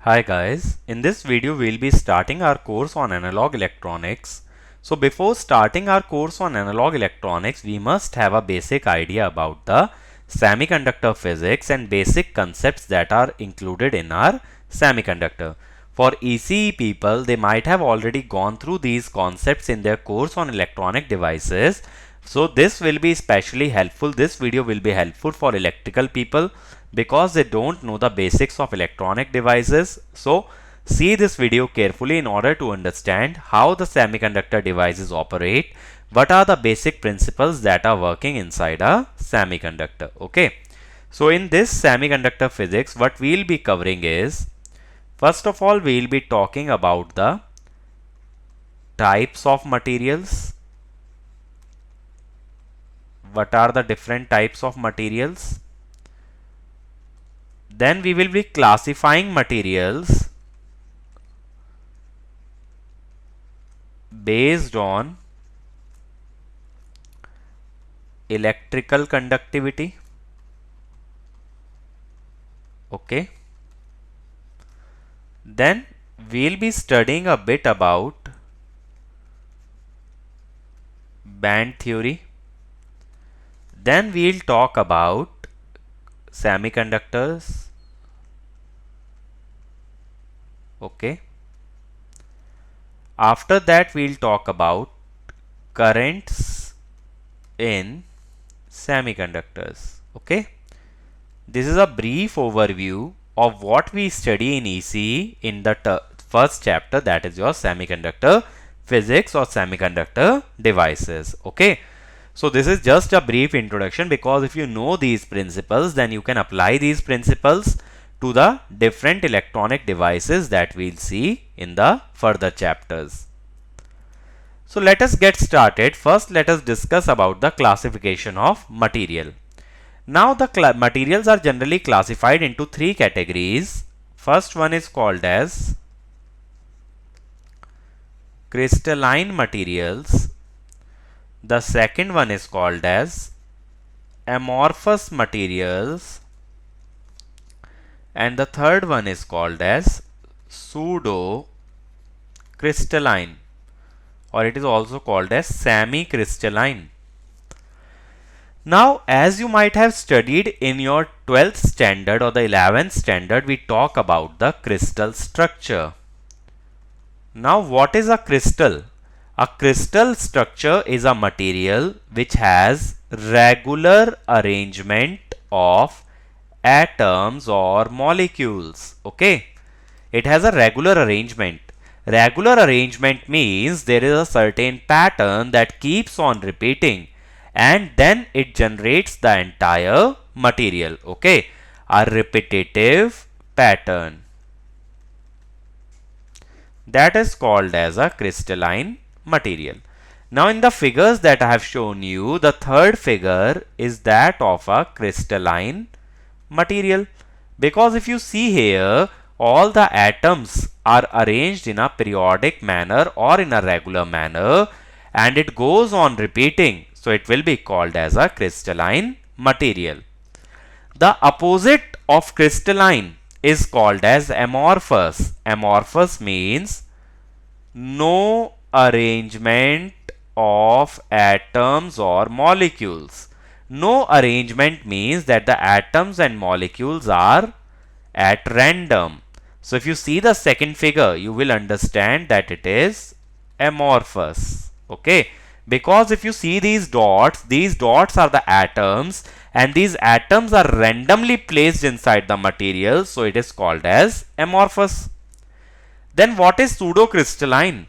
Hi guys, in this video we'll be starting our course on analog electronics. So before starting our course on analog electronics, we must have a basic idea about the semiconductor physics and basic concepts that are included in our semiconductor. For ECE people, they might have already gone through these concepts in their course on electronic devices. So this will be especially helpful. This video will be helpful for electrical people because they don't know the basics of electronic devices. So see this video carefully in order to understand how the semiconductor devices operate, what are the basic principles that are working inside a semiconductor. Okay. So in this semiconductor physics, what we'll be covering is, first of all, we'll be talking about the types of materials. What are the different types of materials? Then we will be classifying materials based on electrical conductivity. Okay. Then we'll be studying a bit about band theory. Then we'll talk about semiconductors. Okay. After that, we'll talk about currents in semiconductors. Okay. This is a brief overview of what we study in ECE in the first chapter, that is your semiconductor physics or semiconductor devices. Okay. So this is just a brief introduction, because if you know these principles, then you can apply these principles to the different electronic devices that we'll see in the further chapters. So let us get started. First, let us discuss about the classification of material. Now the materials are generally classified into three categories. First one is called as crystalline materials. The second one is called as amorphous materials, and the third one is called as pseudo crystalline, or it is also called as semi-crystalline. Now, as you might have studied in your 12th standard or the 11th standard, we talk about the crystal structure. Now, what is a crystal? A crystal structure is a material which has regular arrangement of atoms or molecules. Okay. It has a regular arrangement. Regular arrangement means there is a certain pattern that keeps on repeating, and then it generates the entire material. Okay. A repetitive pattern. That is called as a crystalline material. Now in the figures that I have shown you, the third figure is that of a crystalline material, because if you see here, all the atoms are arranged in a periodic manner or in a regular manner, and it goes on repeating, so it will be called as a crystalline material. The opposite of crystalline is called as amorphous. Amorphous means no arrangement of atoms or molecules. No arrangement means that the atoms and molecules are at random. So if you see the second figure, you will understand that it is amorphous. Okay. Because if you see these dots are the atoms, and these atoms are randomly placed inside the material, so it is called as amorphous. Then what is pseudocrystalline?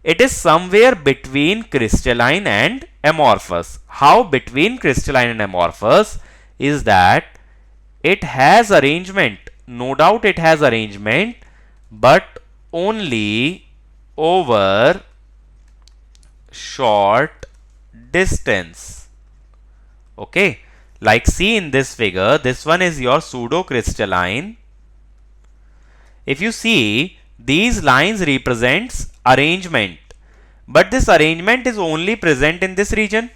It is somewhere between crystalline and amorphous. How between crystalline and amorphous? Is that it has arrangement. No doubt it has arrangement, but only over short distance. Okay. Like see in this figure, this one is your pseudocrystalline. If you see, these lines represents arrangement, but this arrangement is only present in this region.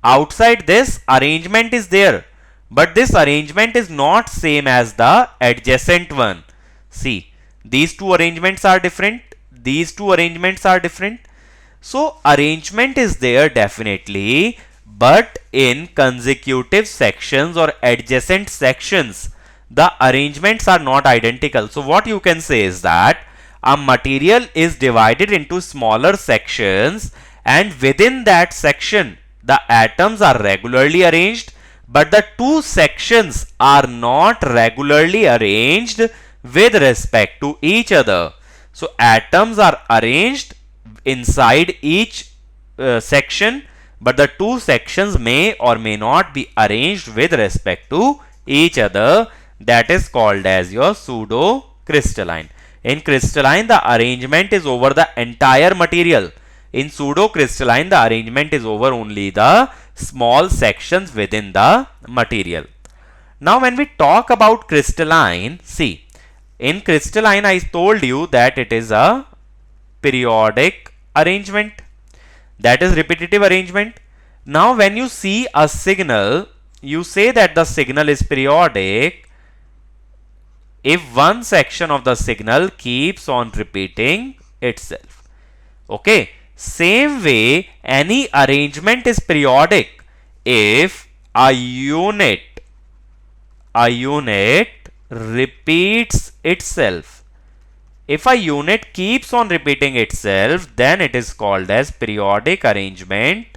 Outside this, arrangement is there, but this arrangement is not same as the adjacent one. See, These two arrangements are different. These two arrangements are different. So arrangement is there definitely, but in consecutive sections or adjacent sections, the arrangements are not identical. So what you can say is that a material is divided into smaller sections, and within that section the atoms are regularly arranged, but the two sections are not regularly arranged with respect to each other. So atoms are arranged inside each section, but the two sections may or may not be arranged with respect to each other. That is called as your pseudo crystalline. In crystalline, the arrangement is over the entire material. In pseudo crystalline, the arrangement is over only the small sections within the material. Now when we talk about crystalline, see, in crystalline I told you that it is a periodic arrangement, that is repetitive arrangement. Now when you see a signal, you say that the signal is periodic if one section of the signal keeps on repeating itself. Okay, same way any arrangement is periodic if a unit repeats itself. If a unit keeps on repeating itself, then it is called as periodic arrangement,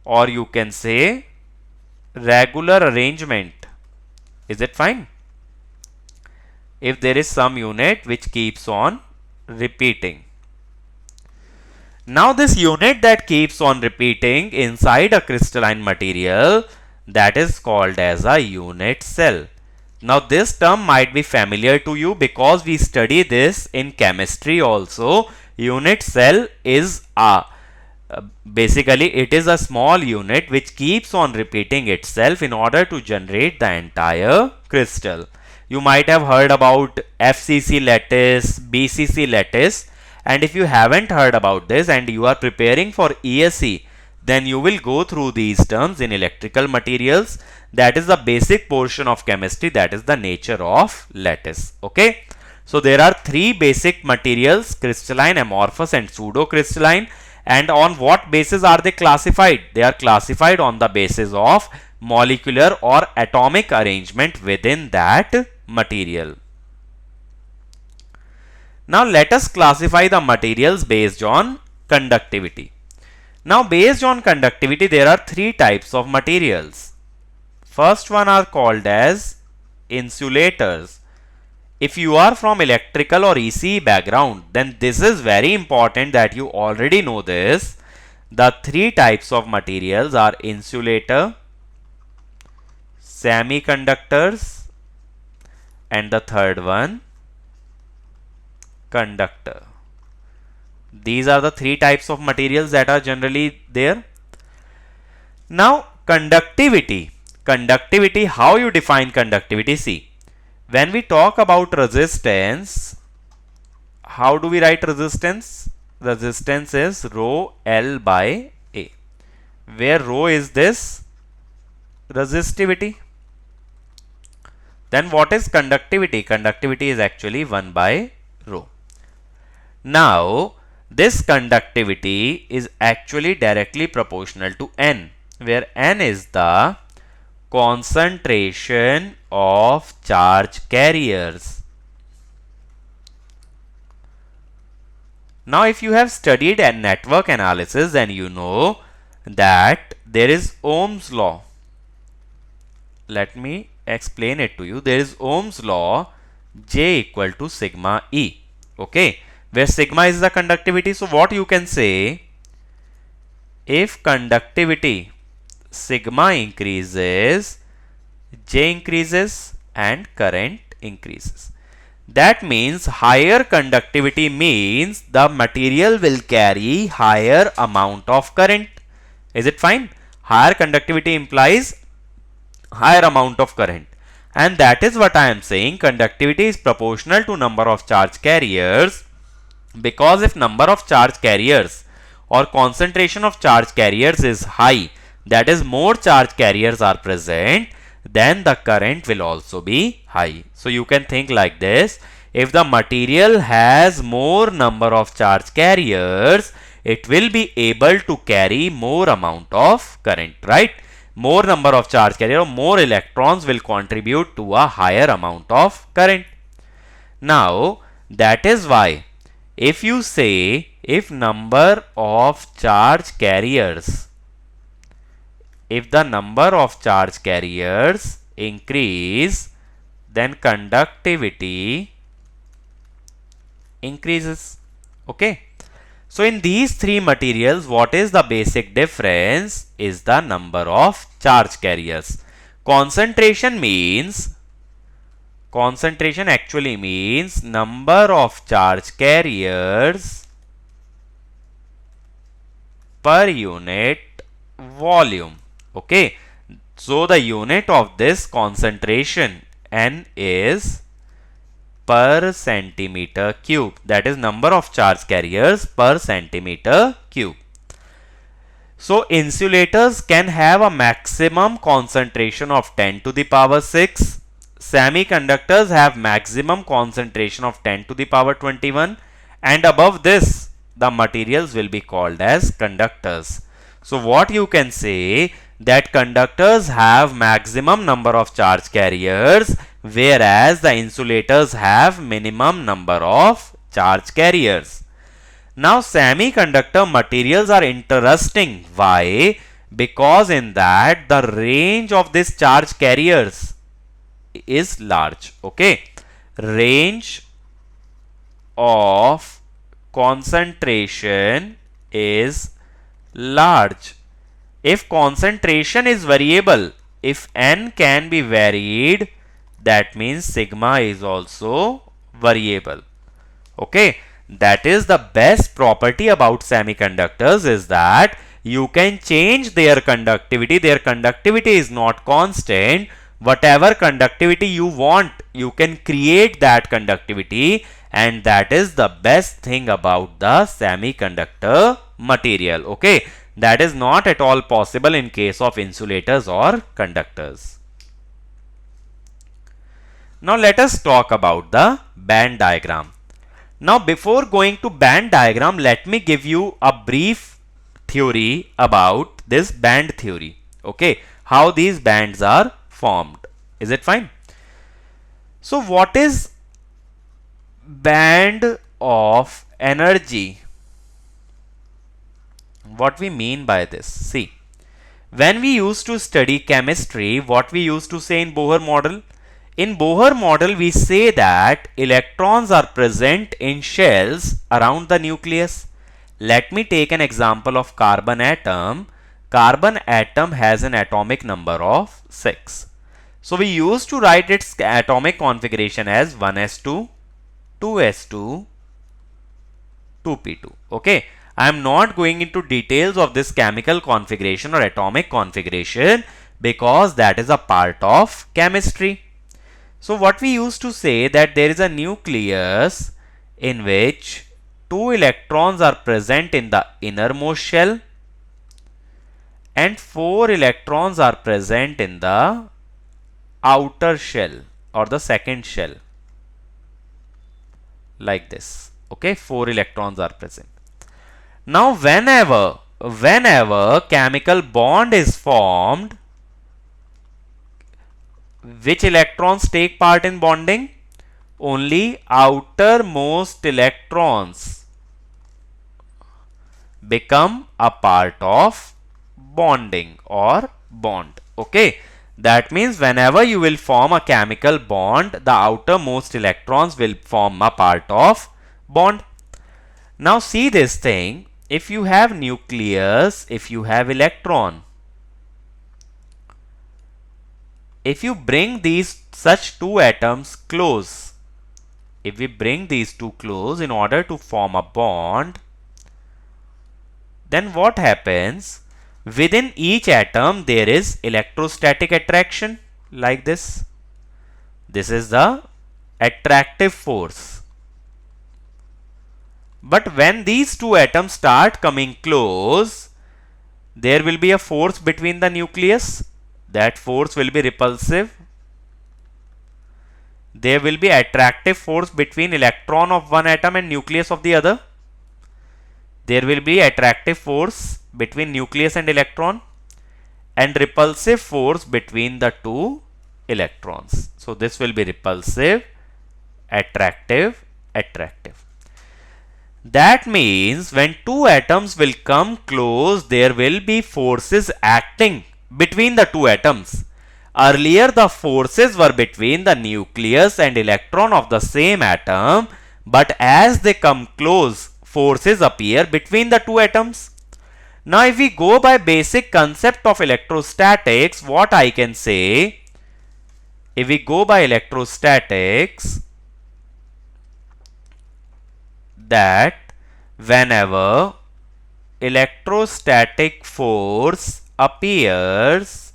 or you can say regular arrangement. Is it fine? If there is some unit which keeps on repeating. Now this unit that keeps on repeating inside a crystalline material, that is called as a unit cell. Now this term might be familiar to you because we study this in chemistry also. Unit cell is basically it is a small unit which keeps on repeating itself in order to generate the entire crystal. You might have heard about FCC lattice, BCC lattice, and if you haven't heard about this and you are preparing for ECE, then you will go through these terms in electrical materials. That is the basic portion of chemistry, that is the nature of lattice. Okay, so there are three basic materials: crystalline, amorphous and pseudo-crystalline. And on what basis are they classified? They are classified on the basis of molecular or atomic arrangement within that material. Now let us classify the materials based on conductivity. Now based on conductivity, there are three types of materials. First one are called as insulators. If you are from electrical or ECE background, then this is very important that you already know this. The three types of materials are insulator, semiconductors, and the third one, conductor. These are the three types of materials that are generally there. Now conductivity. Conductivity, how you define conductivity? See, when we talk about resistance, how do we write resistance? Resistance is rho L by A, where rho is this resistivity. Then what is conductivity? Conductivity is actually 1 by rho. Now this conductivity is actually directly proportional to N, where N is the concentration of charge carriers. Now if you have studied a network analysis, then you know that there is Ohm's law. Let me explain it to you. There is Ohm's law, J equal to sigma E. Okay, where sigma is the conductivity. So what you can say, if conductivity sigma increases, J increases and current increases. That means higher conductivity means the material will carry higher amount of current. Is it fine? Higher conductivity implies higher amount of current, and that is what I am saying. Conductivity is proportional to number of charge carriers, because if number of charge carriers or concentration of charge carriers is high, that is more charge carriers are present, then the current will also be high. So you can think like this: If the material has more number of charge carriers, it will be able to carry more amount of current, right? More number of charge carrier or more electrons will contribute to a higher amount of current. Now, that is why if you say if number of charge carriers, if the number of charge carriers increase, then conductivity increases. Okay. So in these three materials, what is the basic difference is the number of charge carriers. Concentration actually means number of charge carriers per unit volume. Okay. So the unit of this concentration N is per centimeter cube. That is number of charge carriers per centimeter cube. So insulators can have a maximum concentration of 10 to the power 6. Semiconductors have maximum concentration of 10 to the power 21. And above this, the materials will be called as conductors. So what you can say that conductors have maximum number of charge carriers, whereas the insulators have minimum number of charge carriers. Now semiconductor materials are interesting. Why? Because in that the range of these charge carriers is large. Okay. Range of concentration is large. If concentration is variable, if N can be varied, that means sigma is also variable. Okay. That is the best property about semiconductors, is that you can change their conductivity. Their conductivity is not constant. Whatever conductivity you want, you can create that conductivity, and that is the best thing about the semiconductor material. Okay. That is not at all possible in case of insulators or conductors. Now let us talk about the band diagram. Now before going to band diagram, let me give you a brief theory about this band theory. Okay, how these bands are formed. Is it fine? So what is band of energy? What we mean by this? See, when we used to study chemistry, what we used to say in Bohr model? In Bohr model, we say that electrons are present in shells around the nucleus. Let me take an example of carbon atom. Carbon atom has an atomic number of 6. So we used to write its atomic configuration as 1s2, 2s2, 2p2. Okay. I am not going into details of this chemical configuration or atomic configuration because that is a part of chemistry. So what we used to say that there is a nucleus in which 2 electrons are present in the innermost shell and 4 electrons are present in the outer shell or the second shell, like this. Okay, 4 electrons are present. Now whenever chemical bond is formed, which electrons take part in bonding? Only outermost electrons become a part of bonding or bond. Okay. That means whenever you will form a chemical bond, the outermost electrons will form a part of bond. Now see this thing. If you have nucleus, if you have electron, if you bring these such two atoms close, if we bring these two close in order to form a bond, then what happens? Within each atom there is electrostatic attraction, like this. This is the attractive force. But when these two atoms start coming close, there will be a force between the nucleus. That force will be repulsive. there will be attractive force between electron of one atom and nucleus of the other. There will be attractive force between nucleus and electron, and repulsive force between the two electrons. So this will be repulsive, attractive, attractive. That means when two atoms will come close, there will be forces acting between the two atoms. Earlier the forces were between the nucleus and electron of the same atom, but as they come close, forces appear between the two atoms. Now if we go by basic concept of electrostatics, what I can say, if we go by electrostatics, that whenever electrostatic force appears,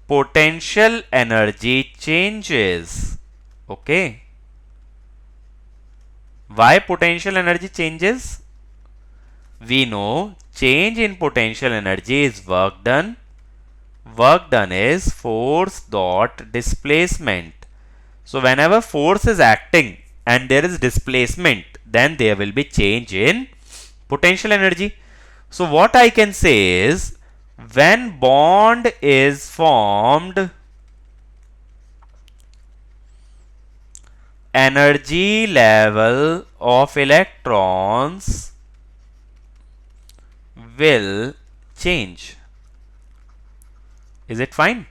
potential energy changes. Okay. Why potential energy changes? We know change in potential energy is work done. Work done is force dot displacement. So whenever force is acting and there is displacement, then there will be change in potential energy. So what I can say is, when bond is formed, energy level of electrons will change. Is it fine?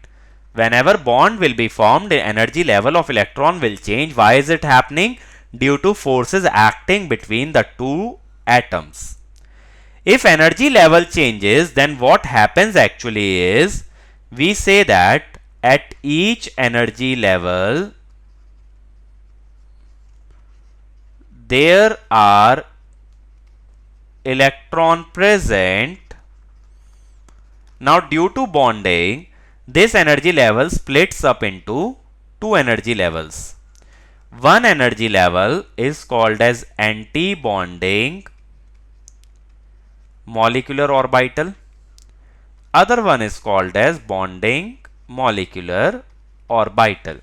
Whenever bond will be formed, the energy level of electron will change. Why is it happening? Due to forces acting between the two atoms. If energy level changes, then what happens actually is, we say that at each energy level, there are electron present. Now due to bonding, this energy level splits up into two energy levels. One energy level is called as anti-bonding molecular orbital. Other one is called as bonding molecular orbital.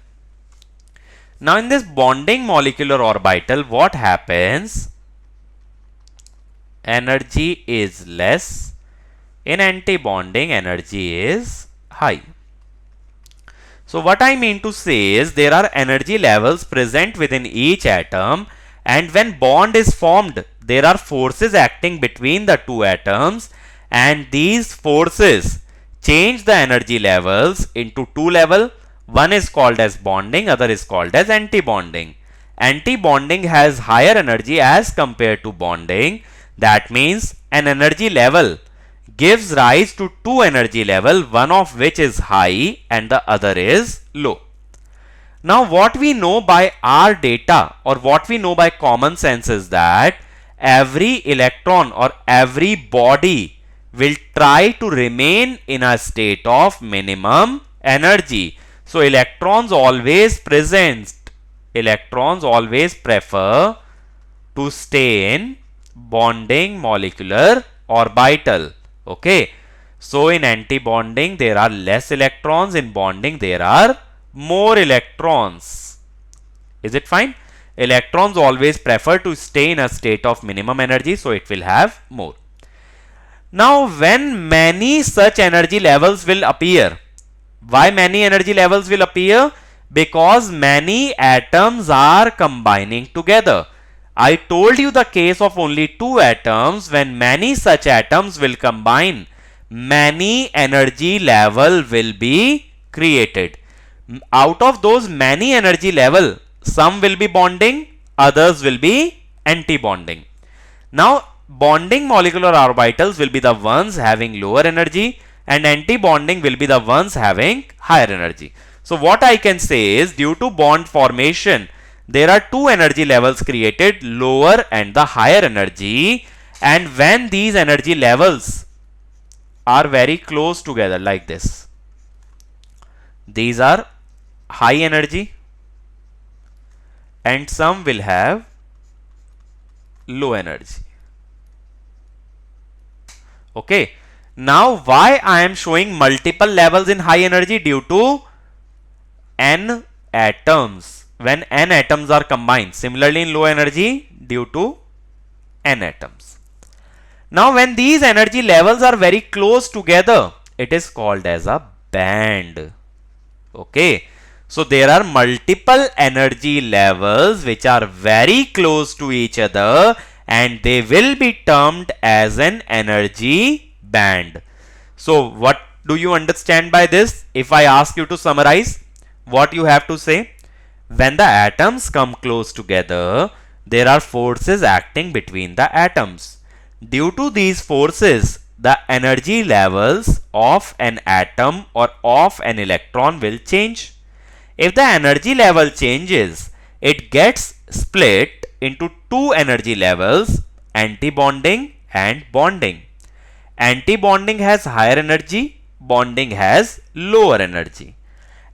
Now in this bonding molecular orbital, what happens? Energy is less. In anti-bonding, energy is high. So what I mean to say is, there are energy levels present within each atom, and when bond is formed, there are forces acting between the two atoms, and these forces change the energy levels into two levels. One is called as bonding, other is called as anti-bonding. Anti-bonding has higher energy as compared to bonding. That means an energy level gives rise to two energy level, one of which is high and the other is low. Now what we know by our data, or what we know by common sense, is that every electron or every body will try to remain in a state of minimum energy. So electrons always prefer to stay in bonding molecular orbital. Okay. So in anti-bonding there are less electrons, in bonding there are more electrons. Is it fine? Electrons always prefer to stay in a state of minimum energy, so it will have more. Now when many such energy levels will appear, why many energy levels will appear? Because many atoms are combining together. I told you the case of only two atoms. When many such atoms will combine, many energy level will be created. Out of those many energy level, some will be bonding, others will be anti-bonding. Now bonding molecular orbitals will be the ones having lower energy, and anti-bonding will be the ones having higher energy. So what I can say is, due to bond formation, there are two energy levels created, lower and the higher energy, and when these energy levels are very close together like this, these are high energy and some will have low energy. Okay. Now why I am showing multiple levels in high energy? Due to n atoms, when n atoms are combined. Similarly, in low energy, due to n atoms. Now, when these energy levels are very close together, it is called as a band. Okay. So, there are multiple energy levels which are very close to each other, and they will be termed as an energy band. So, what do you understand by this? If I ask you to summarize, what you have to say? When the atoms come close together, there are forces acting between the atoms. Due to these forces, the energy levels of an atom or of an electron will change. If the energy level changes, it gets split into two energy levels, antibonding and bonding. Antibonding has higher energy, bonding has lower energy.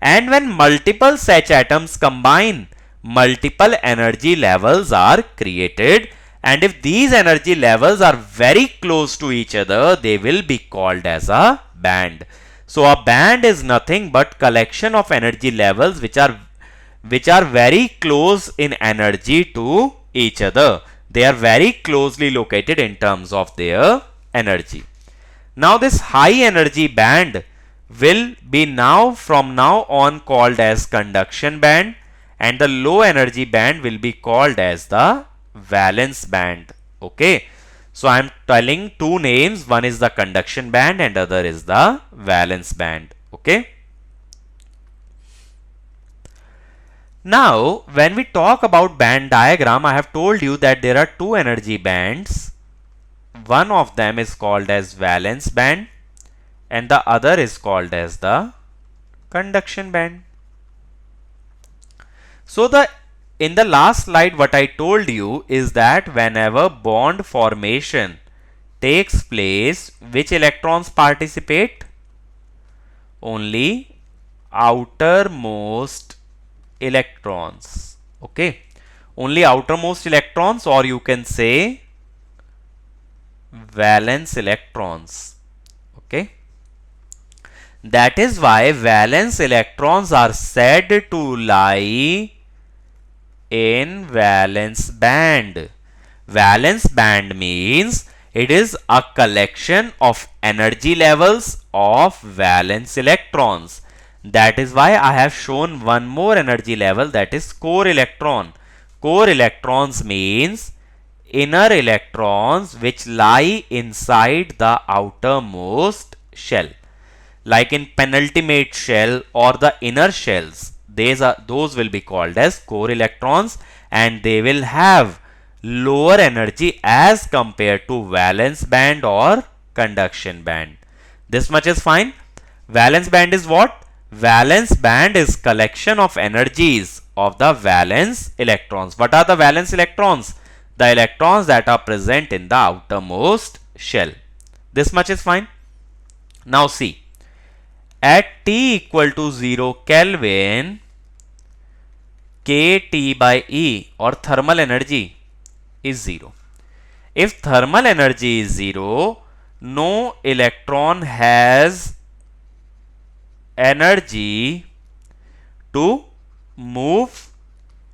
And when multiple such atoms combine, multiple energy levels are created, and if these energy levels are very close to each other, they will be called as a band. So a band is nothing but collection of energy levels which are very close in energy to each other. They are very closely located in terms of their energy. Now this high energy band will be from now on called as conduction band, and the low energy band will be called as the valence band. Okay. So I am telling two names, one is the conduction band and other is the valence band. Okay. Now when we talk about band diagram, I have told you that there are two energy bands. One of them is called as valence band and the other is called as the conduction band. So in the last slide, what I told you is that whenever bond formation takes place, which electrons participate? Only outermost electrons. Okay. Only outermost electrons, or you can say valence electrons. Okay. That is why valence electrons are said to lie in valence band. Valence band means it is a collection of energy levels of valence electrons. That is why I have shown one more energy level, that is core electron. Core electrons means inner electrons which lie inside the outermost shell. Like in penultimate shell or the inner shells, those will be called as core electrons, and they will have lower energy as compared to valence band or conduction band. This much is fine. Valence band is what? Valence band is collection of energies of the valence electrons. What are the valence electrons? The electrons that are present in the outermost shell. This much is fine. Now see, at T equal to 0 Kelvin, kT by E or thermal energy is 0. If thermal energy is 0, no electron has energy to move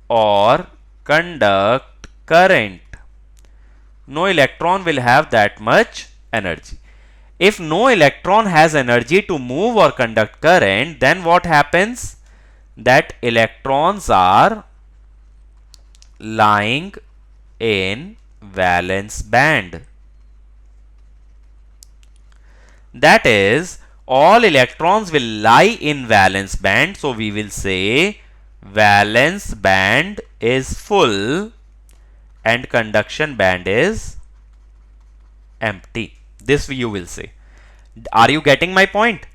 or conduct current. No electron will have that much energy. If no electron has energy to move or conduct current, then what happens? That electrons are lying in valence band. That is, all electrons will lie in valence band. So we will say valence band is full and conduction band is empty. This you will say. Are you getting my point?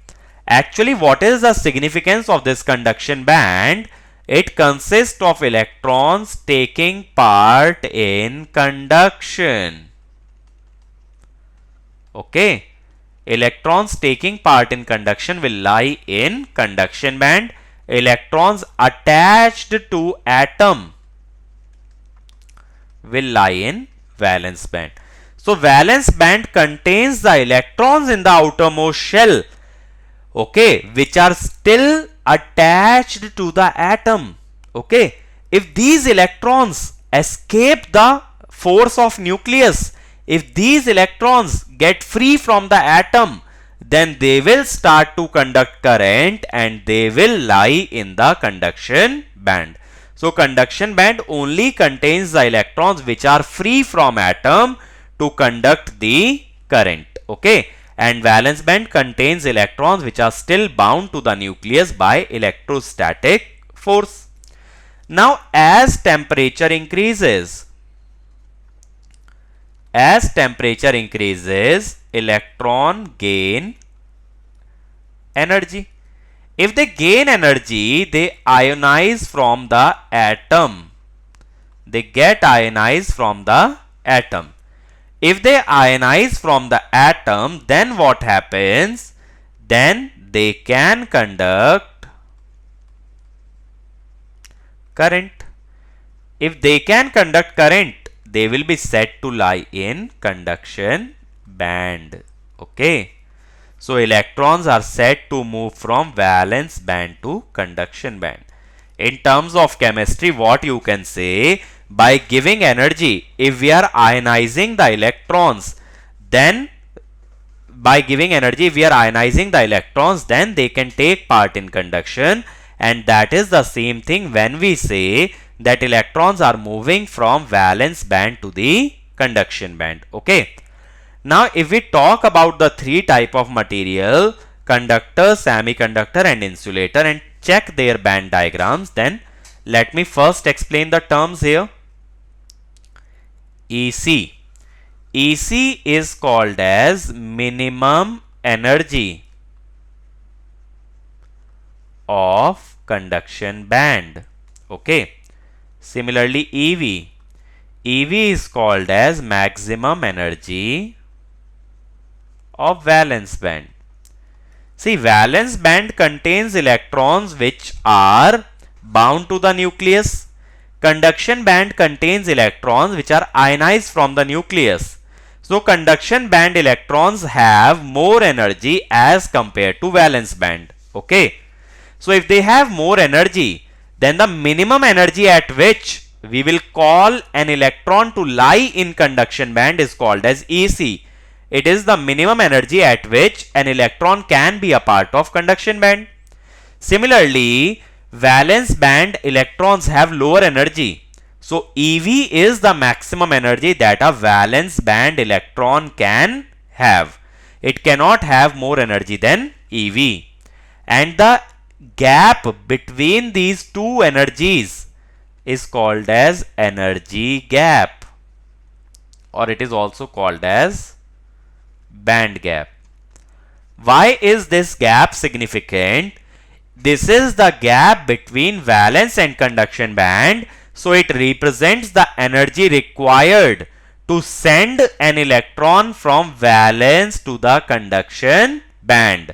Actually, what is the significance of this conduction band? It consists of electrons taking part in conduction. Okay. Electrons taking part in conduction will lie in conduction band. Electrons attached to atom will lie in valence band. So valence band contains the electrons in the outermost shell, okay, which are still attached to the atom. Okay, if these electrons escape the force of nucleus, if these electrons get free from the atom, then they will start to conduct current and they will lie in the conduction band. So conduction band only contains the electrons which are free from atom to conduct the current. Okay, and valence band contains electrons which are still bound to the nucleus by electrostatic force. Now as temperature increases, electron gain energy. If they gain energy, they ionize from the atom. They get ionized from the atom. If they ionize from the atom, then what happens? Then they can conduct current. If they can conduct current, they will be said to lie in conduction band. Okay. So electrons are said to move from valence band to conduction band. In terms of chemistry, what you can say, by giving energy, if we are ionizing the electrons, then then they can take part in conduction, and that is the same thing when we say that electrons are moving from valence band to the conduction band. Okay. Now if we talk about the three type of material, conductor, semiconductor and insulator, and check their band diagrams, then let me first explain the terms here. EC. EC is called as minimum energy of conduction band. Okay. Similarly EV. EV is called as maximum energy of valence band. See, valence band contains electrons which are bound to the nucleus. Conduction band contains electrons which are ionized from the nucleus. So conduction band electrons have more energy as compared to valence band. Okay. So if they have more energy, then the minimum energy at which we will call an electron to lie in conduction band is called as EC. It is the minimum energy at which an electron can be a part of conduction band. Similarly, valence band electrons have lower energy. So EV is the maximum energy that a valence band electron can have. It cannot have more energy than EV. And the gap between these two energies is called as energy gap, or it is also called as band gap. Why is this gap significant? This is the gap between valence and conduction band, so it represents the energy required to send an electron from valence to the conduction band.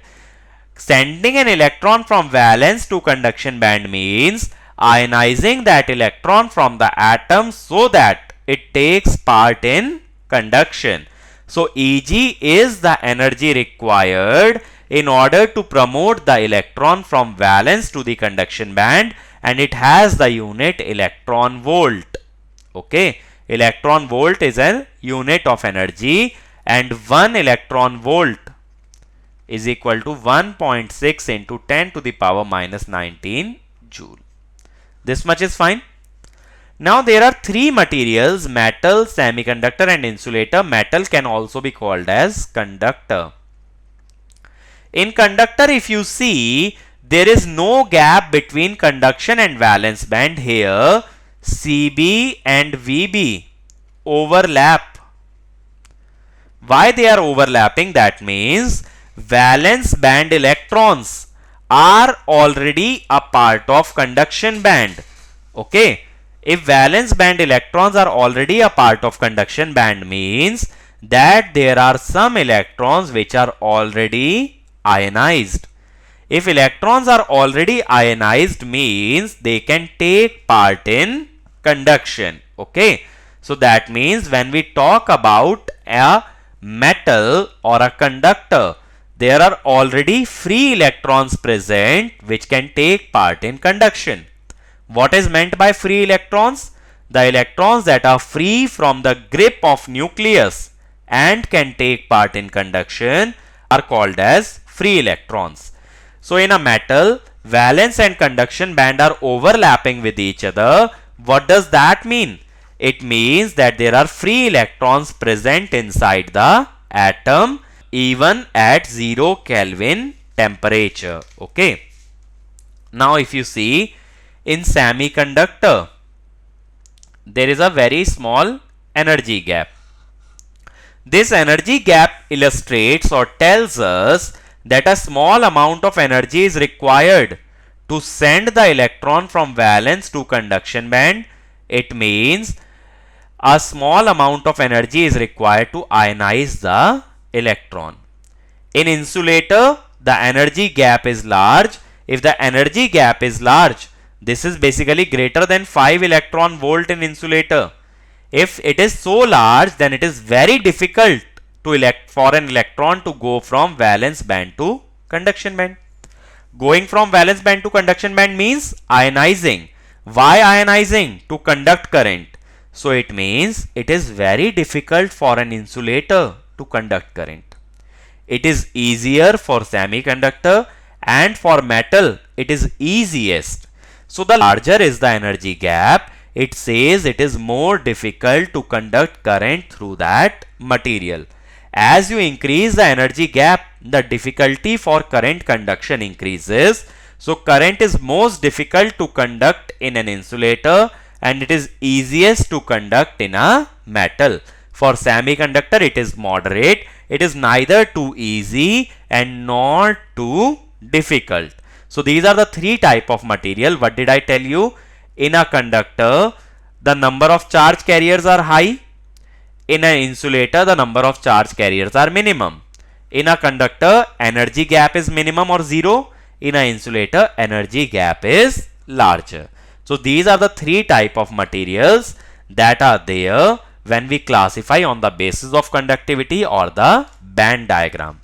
Sending an electron from valence to conduction band means ionizing that electron from the atom so that it takes part in conduction. So Eg is the energy required in order to promote the electron from valence to the conduction band, and it has the unit electron volt. Okay, electron volt is a unit of energy, and 1 electron volt is equal to 1.6 into 10 to the power minus 19 joule. This much is fine. Now there are three materials: metal, semiconductor and insulator. Metal can also be called as conductor. In conductor, if you see, there is no gap between conduction and valence band here. CB and VB overlap. Why they are overlapping? That means valence band electrons are already a part of conduction band. Okay. If valence band electrons are already a part of conduction band means that there are some electrons which are already ionized. If electrons are already ionized means they can take part in conduction. Okay. So that means when we talk about a metal or a conductor, there are already free electrons present which can take part in conduction. What is meant by free electrons? The electrons that are free from the grip of nucleus and can take part in conduction are called as free electrons. So in a metal, valence and conduction band are overlapping with each other. What does that mean? It means that there are free electrons present inside the atom even at 0 Kelvin temperature. Okay. Now if you see, in semiconductor, there is a very small energy gap. This energy gap illustrates or tells us that a small amount of energy is required to send the electron from valence to conduction band. It means a small amount of energy is required to ionize the electron. In insulator, the energy gap is large. If the energy gap is large, this is basically greater than 5 electron volt in insulator. If it is so large, then it is very difficult to for an electron to go from valence band to conduction band. Going from valence band to conduction band means ionizing. Why ionizing? To conduct current. So it means it is very difficult for an insulator to conduct current. It is easier for semiconductor, and for metal it is easiest. So the larger is the energy gap, it says it is more difficult to conduct current through that material. As you increase the energy gap, the difficulty for current conduction increases. So current is most difficult to conduct in an insulator and it is easiest to conduct in a metal. For semiconductor, it is moderate. It is neither too easy and nor too difficult. So these are the three type of material. What did I tell you? In a conductor, the number of charge carriers are high. In an insulator, the number of charge carriers are minimum. In a conductor, energy gap is minimum or zero. In an insulator, energy gap is larger. So these are the three type of materials that are there when we classify on the basis of conductivity or the band diagram.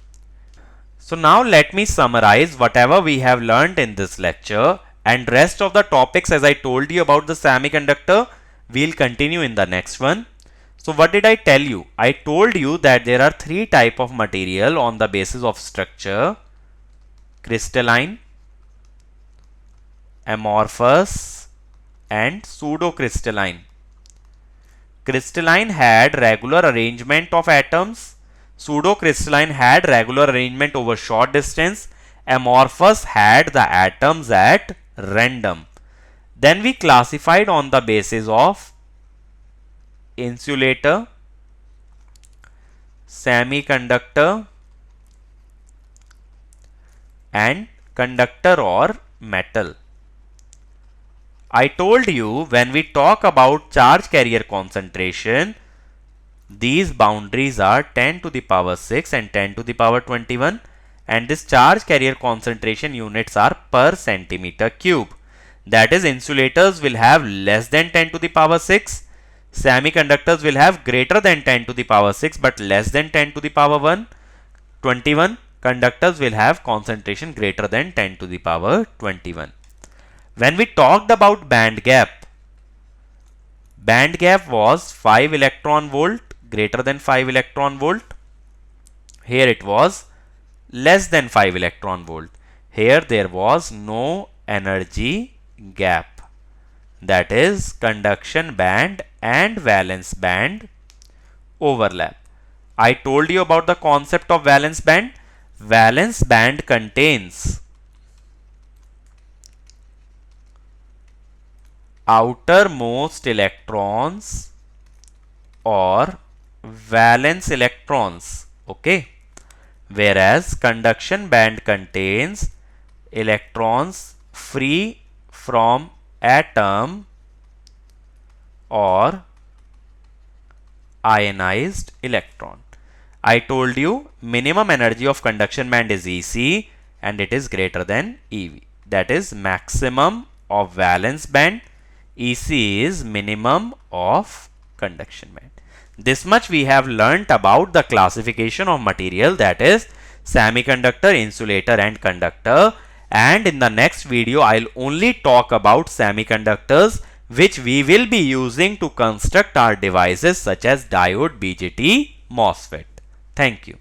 So now let me summarize whatever we have learned in this lecture, and rest of the topics, as I told you about the semiconductor, we'll continue in the next one. So what did I tell you? I told you that there are three type of material on the basis of structure: crystalline, amorphous and pseudocrystalline. Crystalline had regular arrangement of atoms. Pseudocrystalline had regular arrangement over short distance. Amorphous had the atoms at random. Then we classified on the basis of insulator, semiconductor and conductor or metal. I told you when we talk about charge carrier concentration, these boundaries are 10 to the power 6 and 10 to the power 21, and this charge carrier concentration units are per centimeter cube. That is, insulators will have less than 10 to the power 6, semiconductors will have greater than 10 to the power 6 but less than 10 to the power 21, conductors will have concentration greater than 10 to the power 21. When we talked about band gap was 5 electron volt, greater than 5 electron volt. Here it was less than 5 electron volt. Here there was no energy gap. That is, conduction band and valence band overlap. I told you about the concept of valence band. Valence band contains outermost electrons or valence electrons, okay, whereas conduction band contains electrons free from atom or ionized electron. I told you minimum energy of conduction band is ECE and it is greater than EV. That is, maximum of valence band, ECE is minimum of conduction band. This much we have learnt about the classification of material, that is semiconductor, insulator and conductor, and in the next video I'll only talk about semiconductors which we will be using to construct our devices such as diode, BJT, MOSFET. Thank you.